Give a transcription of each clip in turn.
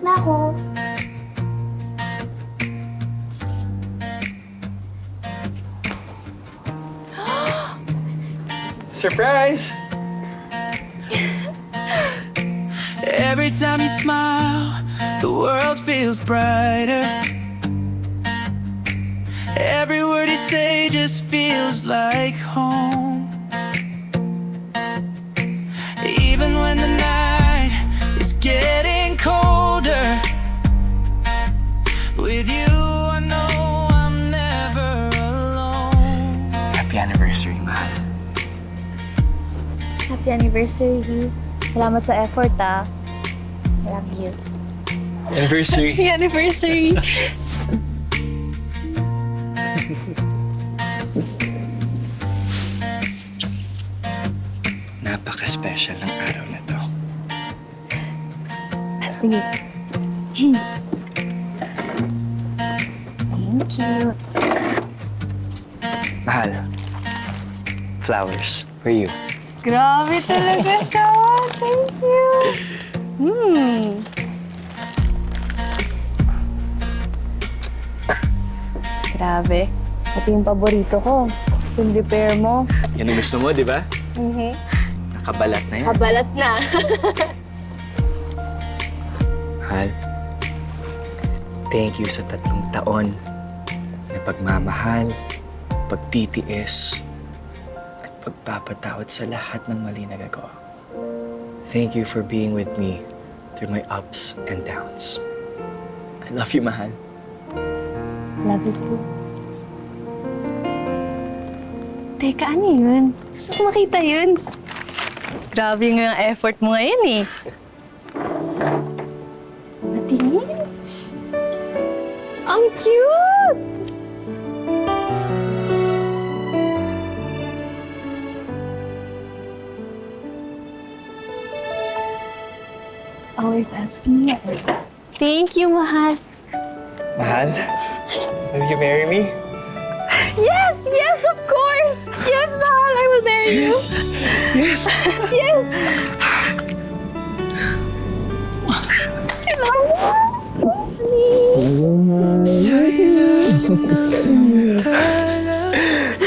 na ako. Surprise! Every time you smile, the world feels brighter. Every word you say just feels like home. Even when the night is getting colder, with you I know I'm never alone. Happy anniversary, mahal. Happy anniversary. Salamat sa effort, ah. I love you. Anniversary. Happy anniversary. Napaka-special ng araw na to. Sige. Thank you. Mahal. Flowers. For you. Grabe talaga siya. Thank you. Grabe. Pati yung paborito ko. Yung repair mo. Yan ang gusto mo, di ba? Nakabalat na yan. Kabalat na. Mahal. Thank you sa 3 taon na pagmamahal, pagtitiis, at pagpapatawad sa lahat ng mali na gagawa. Thank you for being with me through my ups and downs. I love you, mahal. Love you too. Teka, ano yun? Gusto ko makita yun. Grabe nga yung effort mo ngayon eh. Matingin. Ang cute! Always asking me. Thank you, mahal. Mahal, will you marry me? Yes! Yes, of course! Yes, mahal! I will marry you! Yes! Yes! I love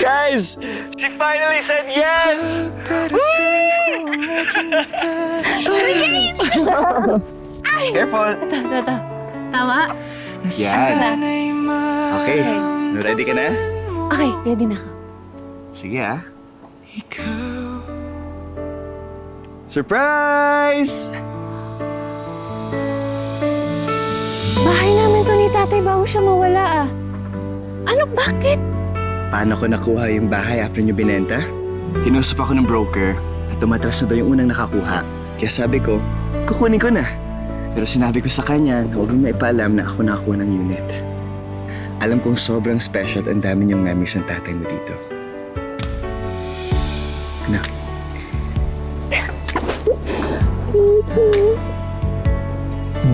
Guys! She finally said yes! Careful! Ito. Tama? Yan. Okay, ready ka na? Okay, ready na ako. Sige ah. Surprise! Bahay namin to ni tatay bago siya mawala ah. Ano, bakit? Paano ko nakuha yung bahay after nyo binenta? Kinusap ako ng broker at tumatras na daw yung unang nakakuha. Kaya sabi ko, kukunin ko na. Pero sinabi ko sa kanya na huwag mo ipaalam na ako nakakuha ng unit. Alam kong sobrang special at ang dami niyong memories ng tatay mo dito. Ano?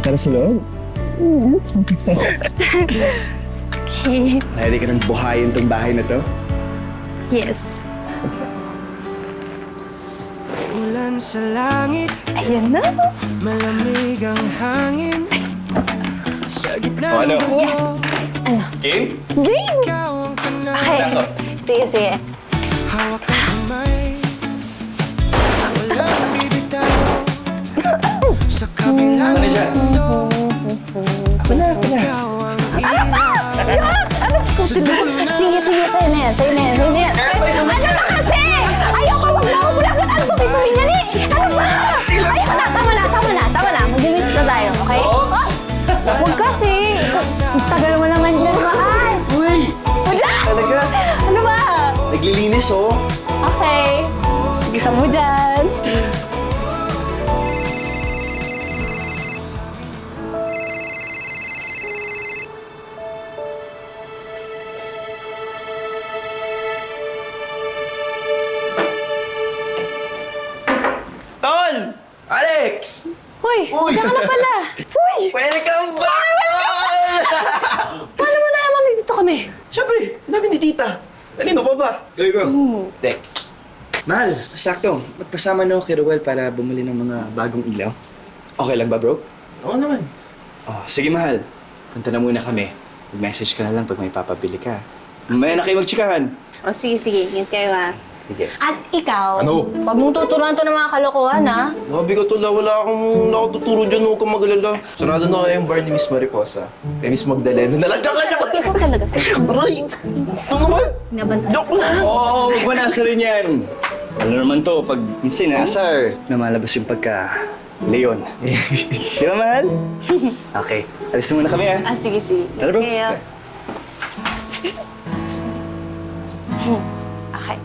Tara sa loob. Okay. Ready ka ng buhayin tong bahay na to? Yes. Ulan sa langit, Ayan na. malamig ang hangin. Sa gitna O, ano? ng Yes! Ano? Game? Game! ikaw ang kanal. Okay. Sige, sige. Hawak ng kamay, walang bibitaw. Sa kabilang Ano siya? Ako na. ikaw ang ilaw. Sa dulo ng Sige, sige. Sa'yo na yan. Sa'yo na yan. Sa'yo na yan. Ano ba kasi? Ayoko wag na ako bulasan. Ano ba bituin yan eh? Ano ba? Ayoko na. Tama na. Tama na. Tama na. Mag-release na tayo. Okay? Huwag kasi. Tagal mo naman dyan, mahal. Uy! Wala! Talaga? Ano ba? Naglilinis oh. Okay. Gusto mo dyan. Tol! Alex! Uy, Uy! diyan ka na pala. Uy! Welcome back, Tol! Paano mo nalaman dito kami? Siyempre, namin ni Tita. Kanino pa ba? Go, bro. Dex. Mahal, sakto. Magpasama na ako kay Ruel para bumili ng mga bagong ilaw. Okay lang ba, bro? Oo naman. Oh, sige mahal. Punta na muna kami. Mag-message ka na lang pag may papabili ka. Mamaya na kayo magtsikahan. O sige, ingat kayo ha. Sige. At ikaw, Ano? Huwag mong tuturuan to ng mga kalokohan ha. Sabi ko tula, wala akong tuturo dyan, huwag kang magalala. Sarado na kaya yung bar ni Miss Mariposa. Eh, Miss Magdalena na lang. Ikaw talaga sa Aray! Ito naman! Nabantay. Joke lang! Oo, huwag mo nasa rin yan. Alam naman to, pag minsan nasar, namalabas yung pagka... Leon. Di ba, mahal? Okay, alis na muna kami ah. Sige. Tara, bro. Kayo. Okay.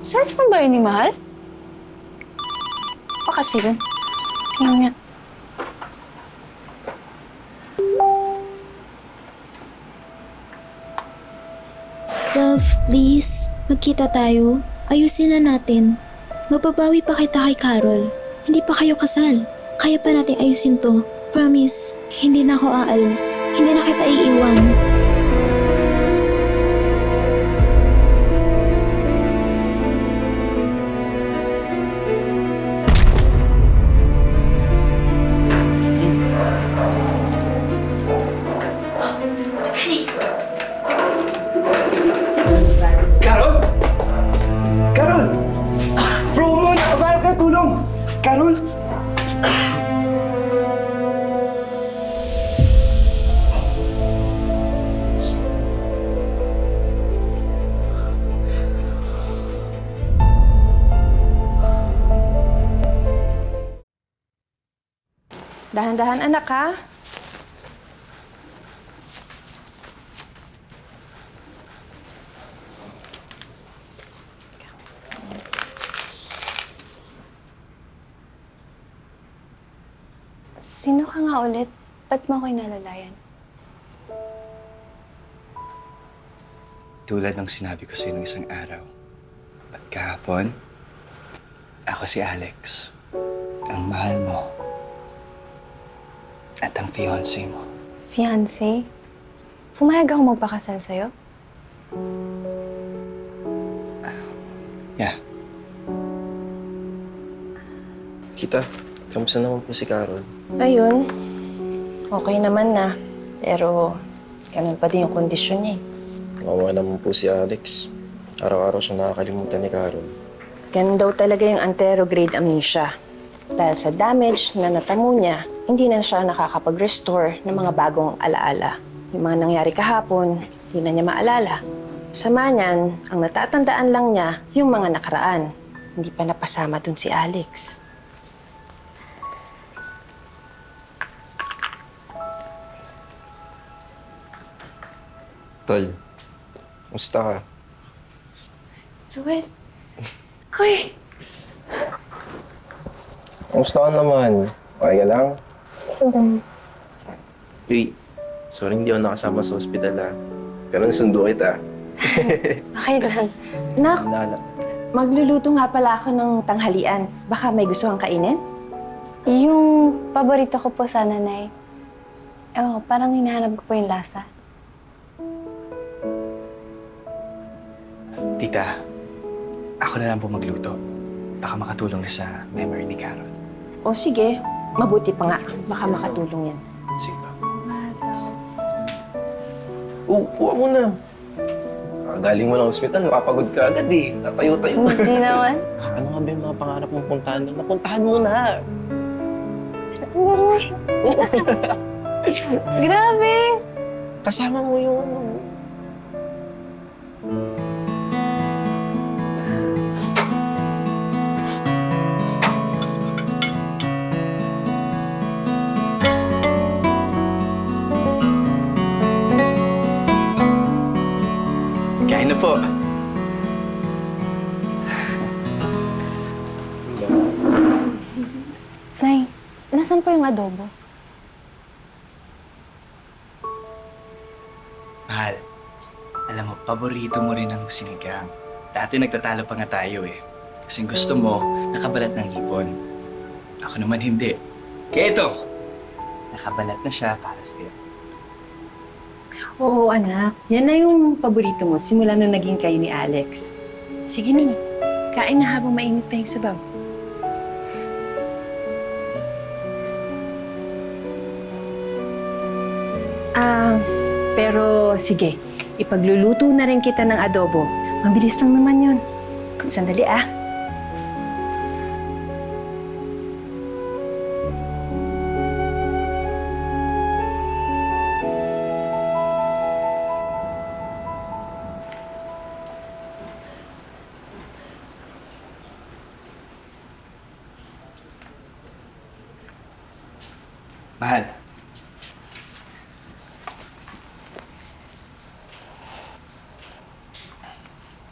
Cellphone ba yun ni Mahal? Pa kasi yun. Tingnan niya. Love, please. Magkita tayo. Ayusin na natin. Mababawi pa kita kay Carol. Hindi pa kayo kasal. Kaya pa natin ayusin to. Promise, hindi na ako aalis. Hindi na kita iiwan. Carol? Carol! Bro, mo na! Kabayan ka, tulong! Carol? Dahan-dahan anak ha. Sino ka nga ulit? Ba't mo ako'y nalalayan? Tulad ng sinabi ko sa'yo nung isang araw. At kahapon, ako si Alex. Ang mahal mo. At ang fiancé mo. Fiancé? Pumayag ako magpakasal sa'yo? Yeah. Tita, kamusta naman po si Carol? Ayun, okay naman na. Pero, ganun pa din yung kondisyon niya eh. Kawawa naman po si Alex. Araw-araw siya nakakalimutan ni Carol. Ganun daw talaga yung anterograde amnesia. Dahil sa damage na natamo niya, hindi na siya nakakapag-restore ng mga bagong alaala. Yung mga nangyari kahapon, hindi na niya maalala. Sama niyan, ang natatandaan lang niya yung mga nakaraan. Hindi pa napasama dun si Alex. Tol, kamusta ka? Ruel? Hoy! Kamusta ka naman? Okay ka lang? Uy, sorry hindi ako nakasama sa ospital ha. Pero nasundo kita. Okay lang. Nak, Nala. magluluto nga pala ako ng tanghalian. Baka may gusto kang kainin? Yung paborito ko po sa nanay. Oh, parang hinahanap ko po yung lasa. Tita, ako na lang po magluto. Baka makatulong na sa memory ni Carol. O sige, mabuti pa nga. Baka makatulong yan. Sige pa. Kuha mo na. Galing mo lang ospital, mapapagod ka agad eh. Tatayo-tayo. Hindi naman. Ano nga ba yung mga pangarap mong puntahan doon? Napuntahan mo na! Grabe! Kasama mo yung ano. Kain na po. Nay, nasan po yung adobo? Mahal, alam mo, paborito mo rin ang sinigang. Dati nagtatalo pa nga tayo eh. Kasi gusto mo, nakabalat ng hipon. Ako naman hindi. Kaya ito, nakabalat na siya para sa'yo. Oo, anak. Yan na yung paborito mo simula nung naging kayo ni Alex. Sige na, kain na habang mainit pa yung sabaw. Pero sige, ipagluluto na rin kita ng adobo. Mabilis lang naman yun. Sandali ah. Mahal.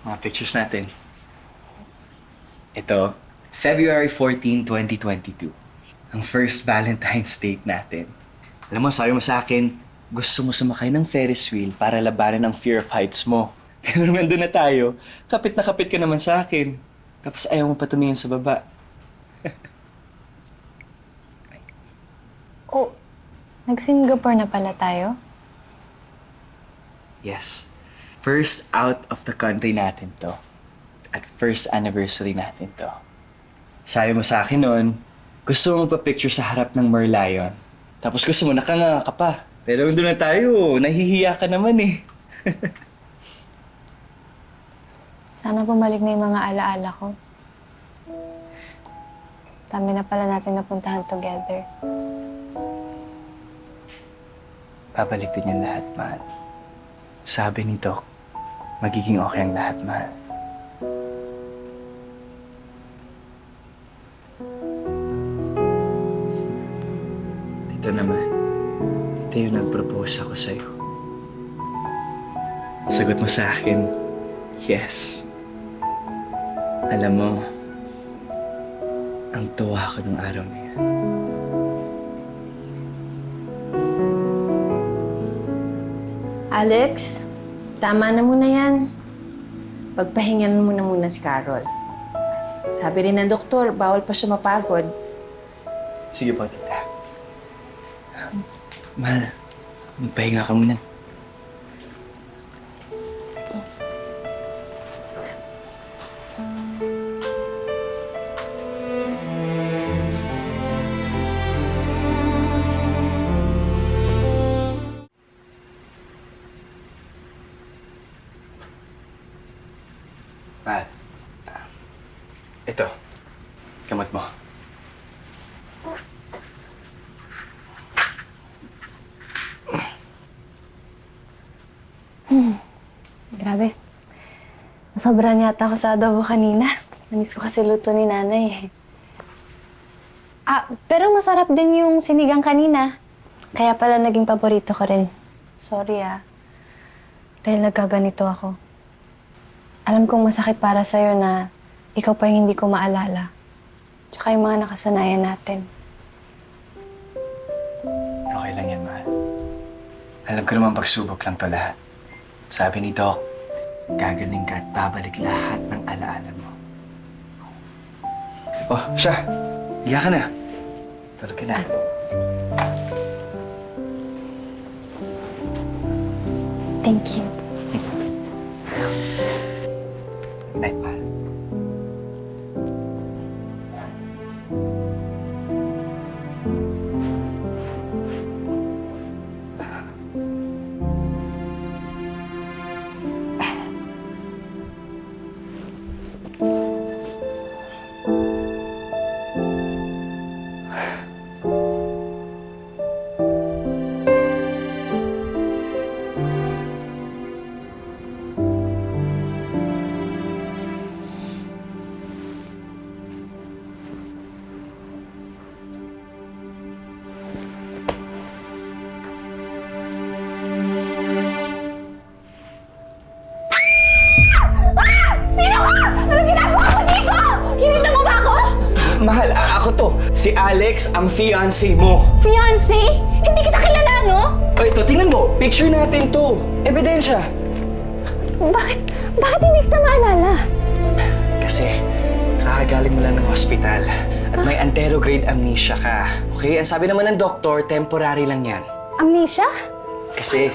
Mga pictures natin. Ito, February 14, 2022. Ang first Valentine's date natin. Alam mo, sabi mo sa akin, gusto mo sumakay ng Ferris wheel para labanan ang fear of heights mo. Pero nandun na tayo, kapit na kapit ka naman sa akin. Tapos ayaw mo pa tumingin sa baba. Oh, nag-Singapore na pala tayo? Yes. First out of the country natin to. At first anniversary natin to. Sabi mo sa akin noon, gusto mo magpa-picture sa harap ng Merlion. Tapos gusto mo nakanganga ka pa. Pero doon na tayo, nahihiya ka naman eh. Sana bumalik na yung mga alaala ko. Dami na pala natin napuntahan together. Babalik din yung lahat, mahal. Sabi ni Doc, magiging okay ang lahat, mahal. Ito naman, ito yung nag-propose ako sa'yo. Sagot mo sa akin, yes. Alam mo, ang tuwa ko nung araw na yan. Alex, tama na muna yan. Pagpahingan mo na muna si Carol. Sabi rin ng doktor, bawal pa siya mapagod. Sige po, tita. Mahal, magpahinga ka muna. Mahal, ito, kamot mo. Grabe. Nasobrahan yata ako sa adobo kanina. Namiss ko kasi luto ni nanay eh. Ah, pero masarap din yung sinigang kanina. Kaya pala naging paborito ko rin. Sorry ah. Dahil nagkaganito ako. Alam kong masakit para sa'yo na ikaw pa yung hindi ko maalala. Tsaka yung mga nakasanayan natin. Okay lang yan, mahal. Alam ko naman pagsubok lang to lahat. Sabi ni Doc, gagaling ka at babalik lahat ng alaala mo. Oh, siya. Higa ka na. Tulog ka na. Thank you. Good night, mahal. Mahal, ako to. Si Alex, ang fiancé mo. Fiancé? Hindi kita kilala, no? O ito, tingnan mo. Picture natin to. Ebidensya. Bakit hindi kita maalala? Kasi, kakagaling mo lang ng hospital. At may anterograde amnesia ka. Okay? Ang sabi naman ng doktor, temporary lang yan. Amnesia? Kasi,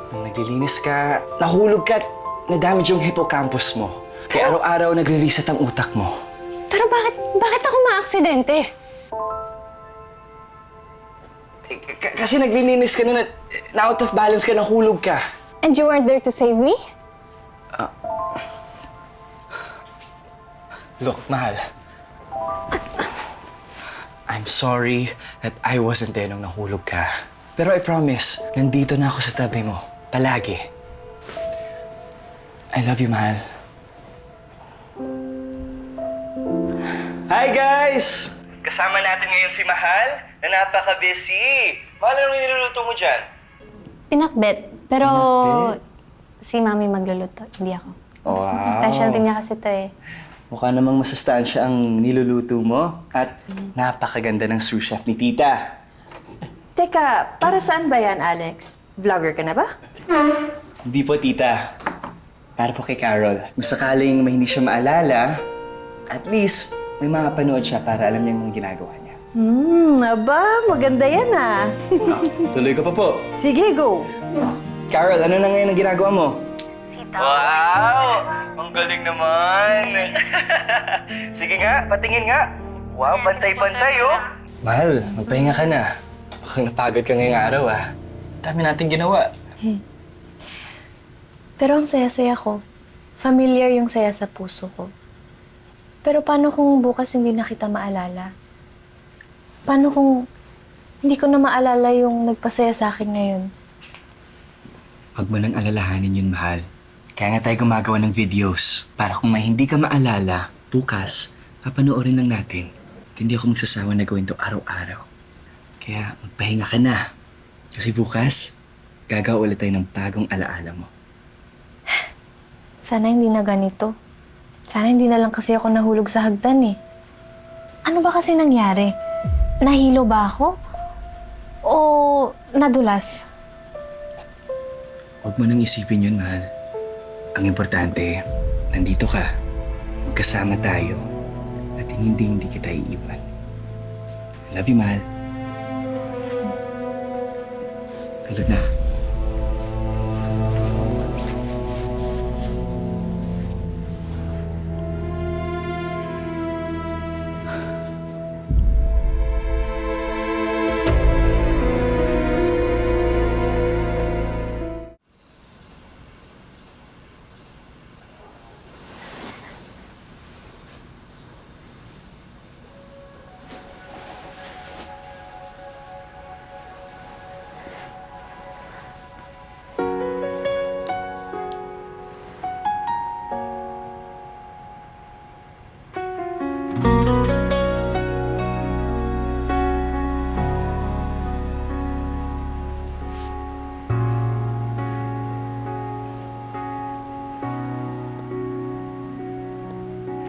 nung naglilinis ka, nahulog ka at na-damage yung hippocampus mo. Kaya araw-araw nagre-reset ang utak mo. Pero bakit ako maaksidente? Kasi naglilinis ka na out of balance ka, nahulog ka. And you weren't there to save me? Look, mahal. I'm sorry that I wasn't there nung nahulog ka. Pero I promise, nandito na ako sa tabi mo. Palagi. I love you, mahal. Hi, guys! Kasama natin ngayon si Mahal na napaka-busy. Mahal, anong niluluto mo dyan? Pinakbet. Pero si Mami magluluto, hindi ako. Wow. Specialty niya kasi to eh. Mukha namang masustansya ang niluluto mo at napakaganda ng sous chef ni Tita. Teka, para saan ba yan, Alex? Vlogger ka na ba? Hindi po, Tita. Para po kay Carol. Kung sakaling may hindi siya maalala, at least may makapanood siya para alam niya yung mga ginagawa niya. Aba, maganda yan ah. Tuloy ko pa po. Sige, go. Carol, ano na ngayon ang ginagawa mo? Wow! Ang galing naman! Sige nga, patingin nga. Wow, pantay-pantay, oh! Mahal, magpahinga ka na. Baka napagod ka ngayong araw, ah. Dami natin ginawa. Pero ang saya-saya ko. Familiar yung saya sa puso ko. Pero paano kung bukas hindi na kita maalala? Paano kung hindi ko na maalala yung nagpasaya sa akin ngayon? Huwag mo nang alalahanin yun, mahal. Kaya nga tayo gumagawa ng videos para kung may hindi ka maalala, bukas, papanoorin lang natin. At hindi ako magsasawa na gawin to araw-araw. Kaya magpahinga ka na. Kasi bukas, gagawa ulit tayo ng bagong alaala mo. Sana hindi na ganito. Sana hindi na lang kasi ako nahulog sa hagdan eh. Ano ba kasi nangyari? Nahilo ba ako? O nadulas? Huwag mo nang isipin yun, mahal. Ang importante, nandito ka. Magkasama tayo. At hindi kita iiwan. I love you, mahal. Tulog na.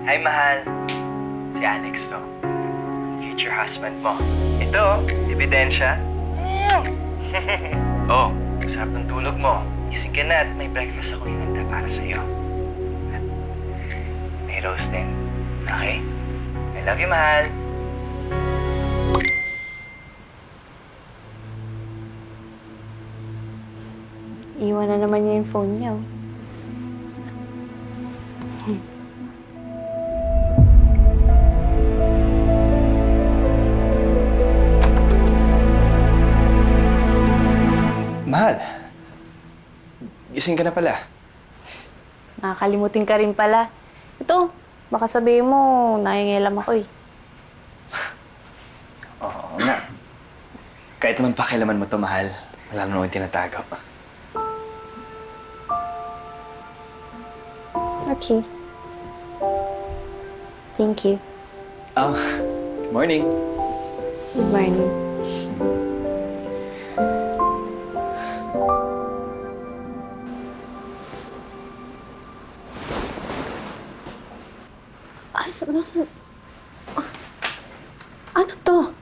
Hi, mahal. Si Alex to. Future husband mo. Ito, ebidensya. Oh, sarap ng tulog mo. Gising ka na at may breakfast ako hinanda para sa'yo. At may roast din. Okay? I love you, mahal. Iwan na naman niya yung phone niya. Oh. Mahal. Gising ka na pala. Nakakalimutin ka rin pala. Ito, baka sabihin mo, nangingilam ako eh. Oo nga. Kahit naman pakialaman mo to, mahal. Wala naman tinatago. Okay. Thank you. Oh, good morning. Good morning. Ano to?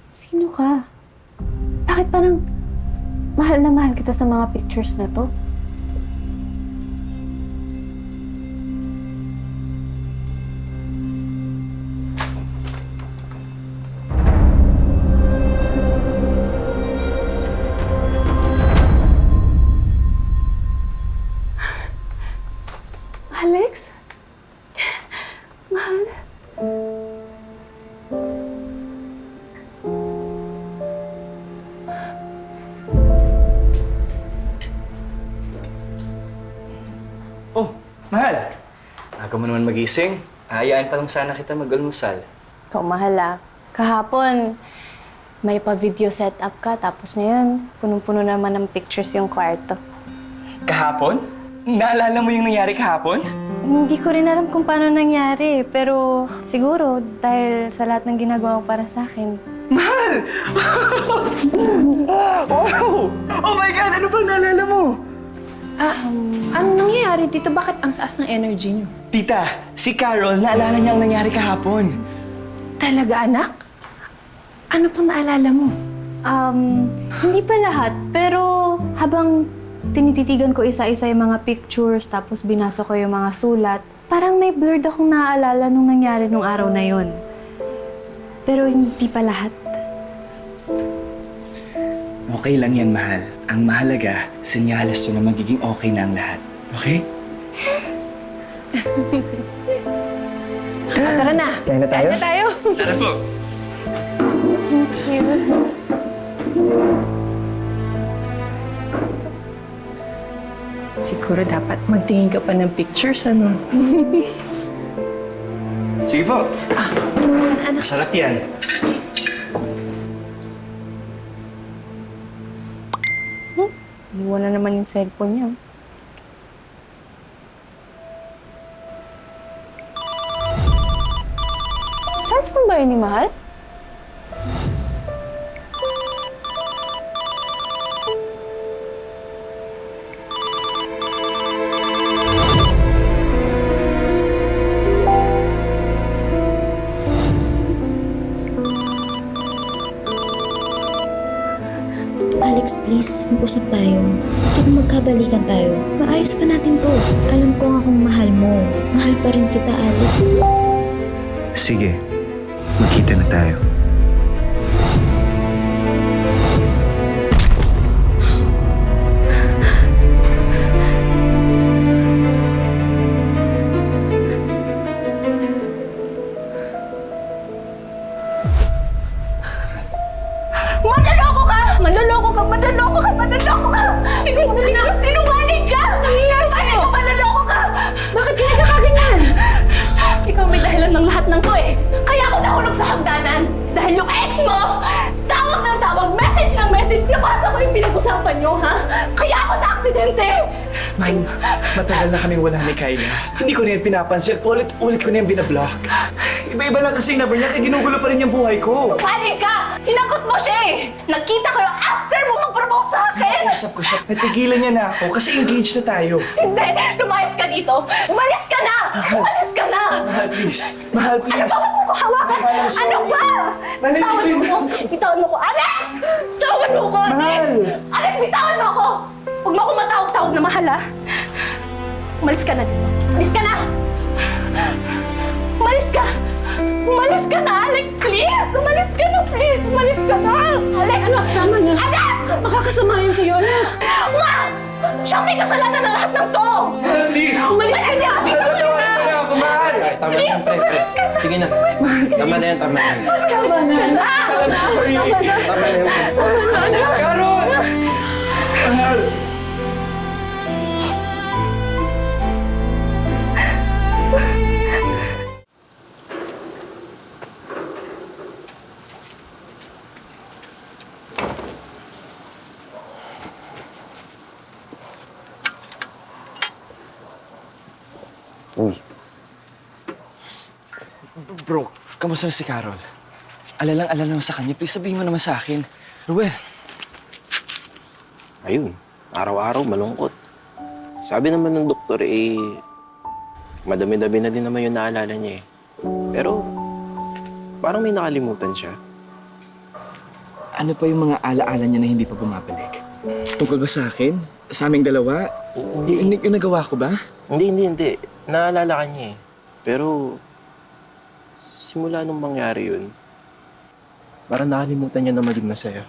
Sino ka? Bakit parang mahal na mahal kita sa mga pictures na to? Alex? Mahal? Mahal! Aga mo naman magising. Hayaan pa lang sana kita mag-almusal. Ikaw, mahal ah. Kahapon, may pa-video setup ka, tapos ngayon, punong-puno naman ng pictures yung kwarto. Kahapon? Naalala mo yung nangyari kahapon? Hindi ko rin alam kung paano nangyari, pero siguro dahil sa lahat ng ginagawa mo para sa akin. Mahal! Wow! Oh my God! Ano bang naalala mo? Ano nangyayari dito? Bakit ang taas ng energy niyo? Tita, si Carol, naalala niya ang nangyari kahapon. Talaga, anak? Ano pang naalala mo? Hindi pa lahat, pero habang tinititigan ko isa-isa yung mga pictures, tapos binasa ko yung mga sulat, parang may blurred akong naaalala nung nangyari nung araw na yon. Pero hindi pa lahat. Okay lang yan, mahal. Ang mahalaga, senyales yun na magiging okay na ang lahat. Okay? Tara na. Kain na tayo? Kain na tayo. Tara po! Thank you. Siguro dapat magtingin ka pa ng pictures, ano? Sige po. Masarap yan. Iwan na naman yung cellphone niya. Cellphone ba yun ni Mahal? Alex, please, mag-usap tayo. Gusto ko magkabalikan tayo. Maayos pa natin to. Alam ko nga kung mahal mo. Mahal pa rin kita, Alex. Sige, magkita na tayo. Manloloko ka! Manloloko ka! Manloloko ka! Manloloko ka! Sinungaling ka! Nangyayari sa'yo? Manloloko ka! Bakit ka nagkakaganyan? Ikaw may dahilan ng lahat ng to eh. Kaya ako nahulog sa hagdanan. Dahil yung ex mo, tawag ng tawag, message ng message, nabasa ko yung pinag-usapan nyo, ha? Kaya ako na-aksidente! Ma'am, matagal na kaming wala ni Kyla. Hindi ko na yan pinapansin. Ulit ko na yan binablock. Iba-iba lang kasi yung number niya, kaya ginugulo pa rin yung buhay ko. Sinungaling ka! Sinakot mo siya eh! Nakita ko yung after mo mag-propose sa akin! Usap ko siya. Natigilan niya na ako kasi engaged na tayo. Hindi! Lumayas ka dito! Umalis ka na! Umalis ka na! Mahal, please. Mahal, Ano please. ba mo ko hawakan? Mahal, I'm sorry. Ano ba? Mahal, Bitawan hindi mo ko ko! Bitawan mo ko! Alex! Bitawan mo ko! Mahal! Alex, bitawan mo ko! Huwag mo ako matawag-tawag na mahal, ha? Umalis ka na dito. Umalis ka na! Umalis ka! Umalis ka na, Alex, please! Umalis ka na, please! Umalis ka na! Alex! Anak, tama na! Alex! Makakasama yan sa'yo, anak. Ma! Siya may kasalanan na lahat ng to! Mahal, please. Umalis ka na! Mahal, pasawarin mo na ako, mahal. Ay, tama na yan, pre. Sige na. Tama na yan, tama na yan. Tama na! I'm sorry. Tama na yan. Carol! Mahal. Uy, Bro, kamusta na si Carol? Alalang-alala mo sa kanya. Please sabihin mo naman sa akin. Ruel, ayun. Araw-araw malungkot. Sabi naman ng doktor, madami-dami na din naman yung naalala niya eh. Pero, parang may nakalimutan siya. ano pa yung mga alaala niya na hindi pa bumabalik? Tungkol ba sa akin? Sa aming dalawa? Hindi. Yung nagawa ko ba? Hindi. Naalala ka niya eh. Pero, simula nung mangyari yun, parang nakalimutan niya na maging masaya.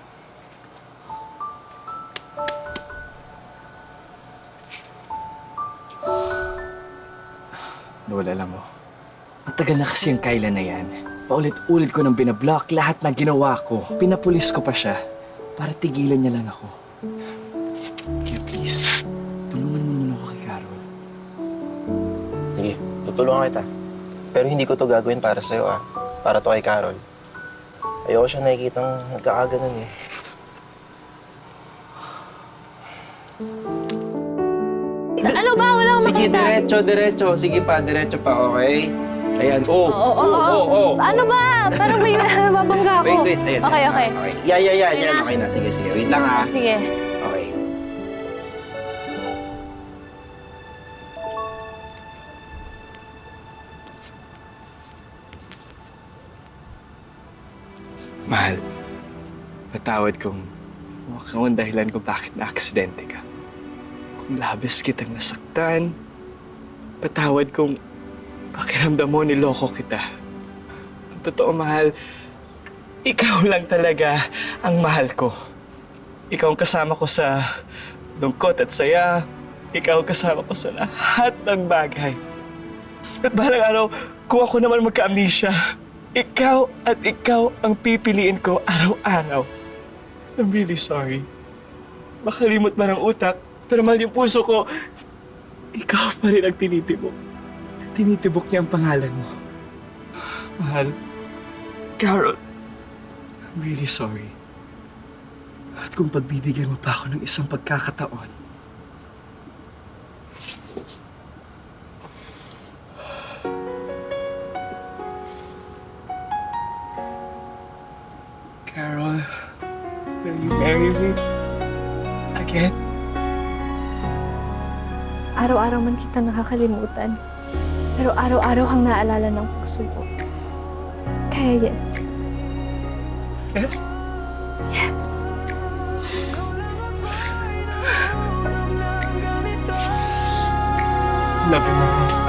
Noel, alam mo, matagal na kasi yung Kyla na yan. Paulit-ulit ko nang binablock lahat na ginawa ko. Pinapulis ko pa siya para tigilan niya lang ako. Kaya please, tulungan mo naman ako kay Carol. Tutulungan kita. Pero hindi ko to gagawin para sa'yo, ah. Para to kay Carol. Ayoko siya nakikitang nagkakaganon eh. Ano ba? Wala akong Sige, makita. diretso. Sige pa, diretso pa, okay? Ayan. Oo. Ano ba? Parang may nababangga ako. Wait. Ayan. Okay. Yan. Ayan Yan. na. Okay na. Sige. Wait lang, ah. Sige. Okay. Mahal, patawad kung mukhang ang dahilan kung bakit na-aksidente ka. Kung labis kitang nasaktan, patawad kung pakiramdam mo niloko kita. Ang totoo, mahal, ikaw lang talaga ang mahal ko. Ikaw ang kasama ko sa lungkot at saya. Ikaw ang kasama ko sa lahat ng bagay. At balang araw, kung ako naman magka-amnesia, ikaw at ikaw ang pipiliin ko araw-araw. I'm really sorry. Makalimot man ang utak, pero mahal yung puso ko, ikaw pa rin ang tinitibok. Tinitibok niya ang pangalan mo. Mahal, Carol, I'm really sorry. At kung pagbibigyan mo pa ako ng isang pagkakataon, Carol, will you marry me again? Araw-araw man kita nakakalimutan. Pero araw-araw kang naalala ng puso ko. Kaya yes. Yes? Yes. Love you, Mama.